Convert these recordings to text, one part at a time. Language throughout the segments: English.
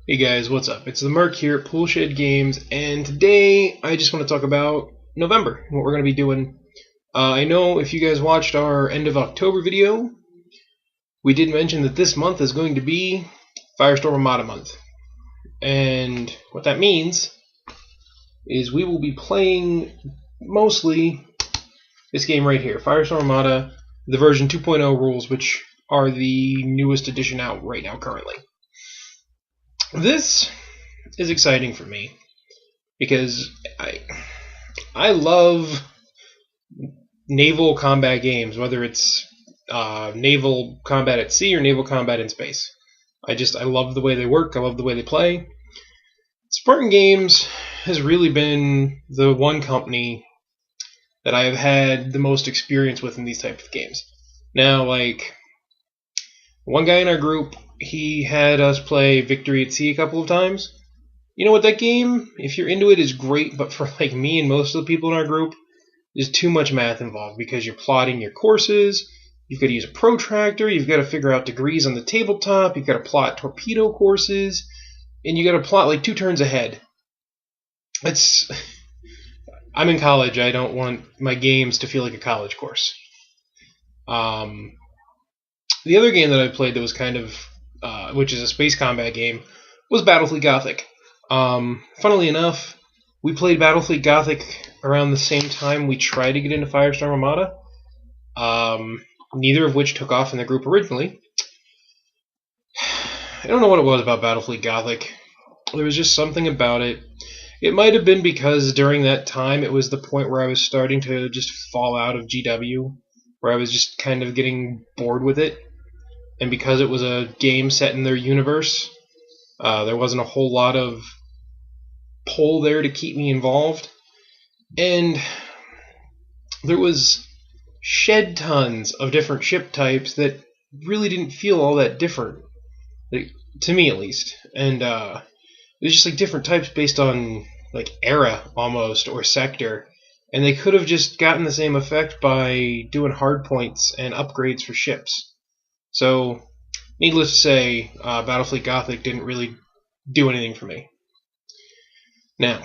Hey guys, what's up? It's the Merc here at Poolshed Games, and today I just want to talk about November, what we're going to be doing. I know if you guys watched our end of October video, we did mention that this month is going to be Firestorm Armada month. And what that means is we will be playing mostly this game right here, Firestorm Armada, the version 2.0 rules, which are the newest edition out right now currently. This is exciting for me because I love naval combat games, whether it's naval combat at sea or naval combat in space. I love the way they work. I love the way they play. Spartan Games has really been the one company that I have had the most experience with in these types of games. Now, like, one guy in our group, he had us play Victory at Sea a couple of times. You know what, that game, if you're into it, is great, but for like me and most of the people in our group, there's too much math involved because you're plotting your courses, you've got to use a protractor, you've got to figure out degrees on the tabletop, you've got to plot torpedo courses, and you got to plot like 2 turns ahead. I'm in college, I don't want my games to feel like a college course. The other game that I played that was kind of, which is a space combat game, was Battlefleet Gothic. Funnily enough, we played Battlefleet Gothic around the same time we tried to get into Firestorm Armada, neither of which took off in the group originally. I don't know what it was about Battlefleet Gothic. There was just something about it. It might have been because during that time it was the point where I was starting to just fall out of GW, where I was just kind of getting bored with it. And because it was a game set in their universe, there wasn't a whole lot of pull there to keep me involved. And there was shed tons of different ship types that really didn't feel all that different, like, to me at least. And it was just like different types based on like era almost, or sector. And they could have just gotten the same effect by doing hardpoints and upgrades for ships. So, needless to say, Battlefleet Gothic didn't really do anything for me. Now,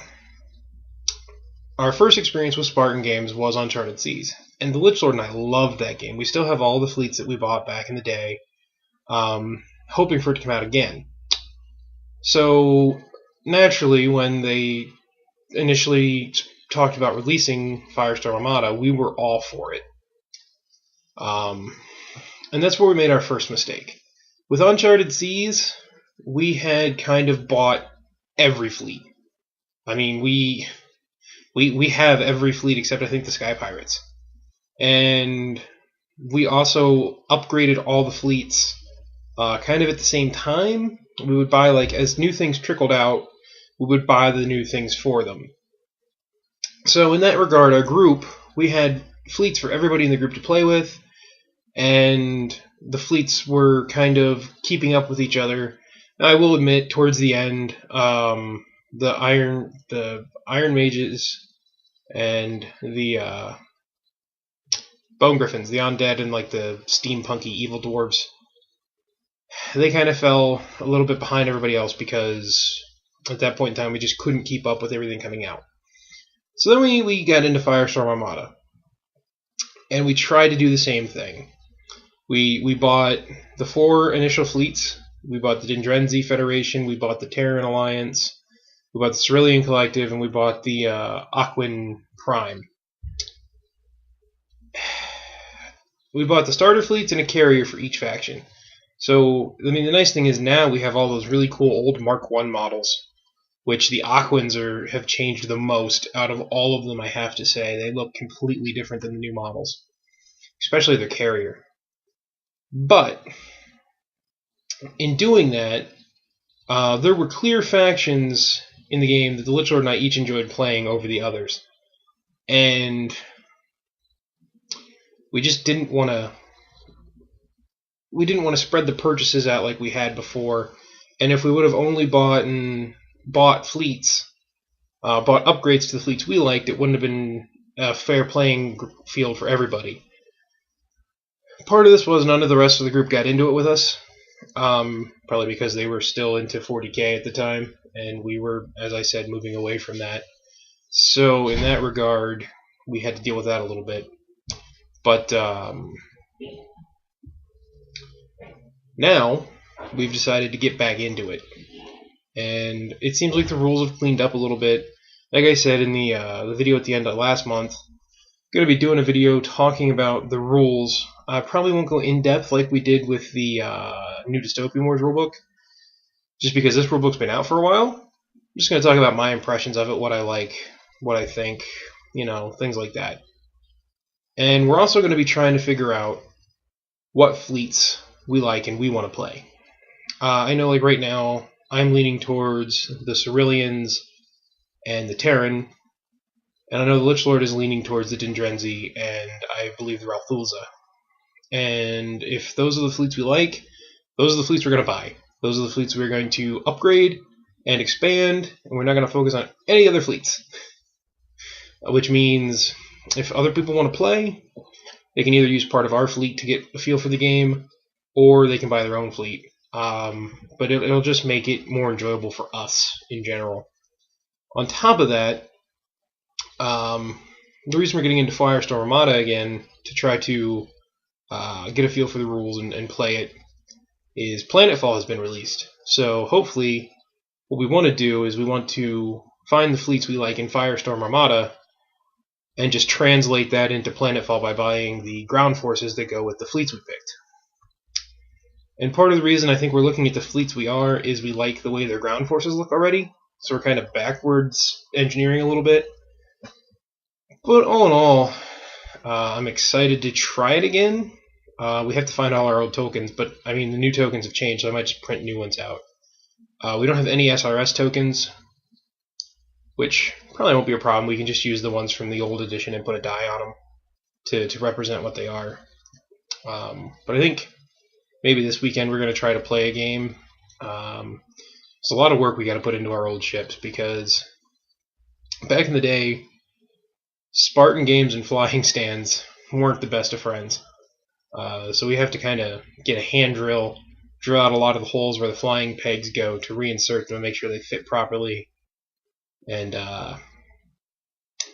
our first experience with Spartan Games was Uncharted Seas, and the Lich Lord and I loved that game. We still have all the fleets that we bought back in the day, hoping for it to come out again. So, naturally, when they initially talked about releasing Firestorm Armada, we were all for it. And that's where we made our first mistake. With Uncharted Seas, we had kind of bought every fleet. I mean, we have every fleet except I think the Sky Pirates. And we also upgraded all the fleets kind of at the same time. We would buy, like, as new things trickled out, we would buy the new things for them. So in that regard, our group, we had fleets for everybody in the group to play with, and the fleets were kind of keeping up with each other. Now, I will admit, towards the end, the Iron Mages and the Bone Griffins, the undead and like the steampunky evil dwarves, they kind of fell a little bit behind everybody else because at that point in time we just couldn't keep up with everything coming out. So then we got into Firestorm Armada, and we tried to do the same thing. We bought the 4 initial fleets. We bought the Dendrenzi Federation, we bought the Terran Alliance, we bought the Cerulean Collective, and we bought the Aquan Prime. We bought the starter fleets and a carrier for each faction. So, I mean, the nice thing is now we have all those really cool old Mark I models, which the Aquans have changed the most out of all of them, I have to say. They look completely different than the new models, especially their carrier. But in doing that, there were clear factions in the game that the Lich Lord and I each enjoyed playing over the others. And we just didn't want to spread the purchases out like we had before. And if we would have only bought fleets, bought upgrades to the fleets we liked, it wouldn't have been a fair playing field for everybody. Part of this was none of the rest of the group got into it with us. Probably because they were still into 40k at the time, and we were, as I said, moving away from that. So in that regard, we had to deal with that a little bit. But now we've decided to get back into it, and it seems like the rules have cleaned up a little bit. Like I said in the video at the end of last month, I'm going to be doing a video talking about the rules. I probably won't go in depth like we did with the new Dystopian Wars rulebook, just because this rulebook's been out for a while. I'm just going to talk about my impressions of it, what I like, what I think, things like that. And we're also going to be trying to figure out what fleets we like and we want to play. I know, like right now, I'm leaning towards the Ceruleans and the Terran, and I know the Lich Lord is leaning towards the Dendrenzi and I believe the Ralthulza. And if those are the fleets we like, those are the fleets we're going to buy. Those are the fleets we're going to upgrade and expand, and we're not going to focus on any other fleets. Which means if other people want to play, they can either use part of our fleet to get a feel for the game, or they can buy their own fleet. But it'll just make it more enjoyable for us in general. On top of that, the reason we're getting into Firestorm Armada again, to try to get a feel for the rules and play it, is Planetfall has been released. So hopefully what we want to do is we want to find the fleets we like in Firestorm Armada and just translate that into Planetfall by buying the ground forces that go with the fleets we picked. And part of the reason I think we're looking at the fleets we are is we like the way their ground forces look already. So we're kind of backwards engineering a little bit. But all in all, I'm excited to try it again. We have to find all our old tokens, but I mean the new tokens have changed, so I might just print new ones out. We don't have any SRS tokens, which probably won't be a problem. We can just use the ones from the old edition and put a die on them to represent what they are. But I think maybe this weekend we're going to try to play a game. It's a lot of work we got to put into our old ships, because back in the day, Spartan games and flying stands weren't the best of friends. So we have to kind of get a hand drill out a lot of the holes where the flying pegs go to reinsert them and make sure they fit properly, and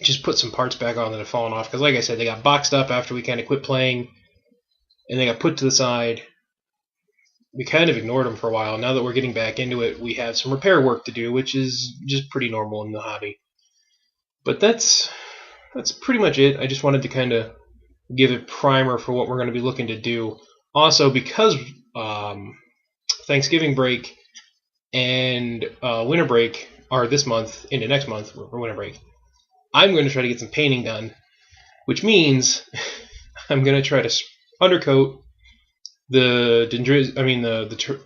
just put some parts back on that have fallen off, because like I said, they got boxed up after we kind of quit playing, and they got put to the side. We kind of ignored them for a while. Now that we're getting back into it, we have some repair work to do, which is just pretty normal in the hobby. But that's pretty much it. I just wanted to kind of give a primer for what we're going to be looking to do. Also, because Thanksgiving break and winter break are this month into next month for winter break, I'm going to try to get some painting done, which means I'm going to try to undercoat the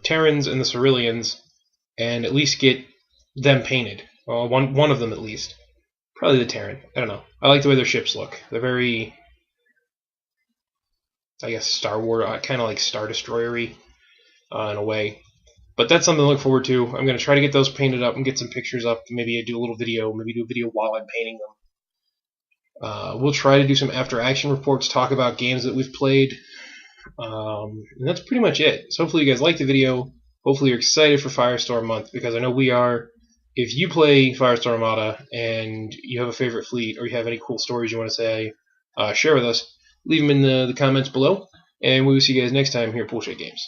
Terrans and the Ceruleans, and at least get them painted. One of them at least. Probably the Terran. I don't know. I like the way their ships look. They're very, I guess, Star Wars, kind of like Star Destroyer-y in a way. But that's something to look forward to. I'm going to try to get those painted up and get some pictures up. Maybe do a little video. Maybe do a video while I'm painting them. We'll try to do some after-action reports, talk about games that we've played. And that's pretty much it. So hopefully you guys liked the video. Hopefully you're excited for Firestorm Month, because I know we are. If you play Firestorm Armada and you have a favorite fleet, or you have any cool stories you want to say, share with us. Leave them in the comments below. And we will see you guys next time here at Bullshit Games.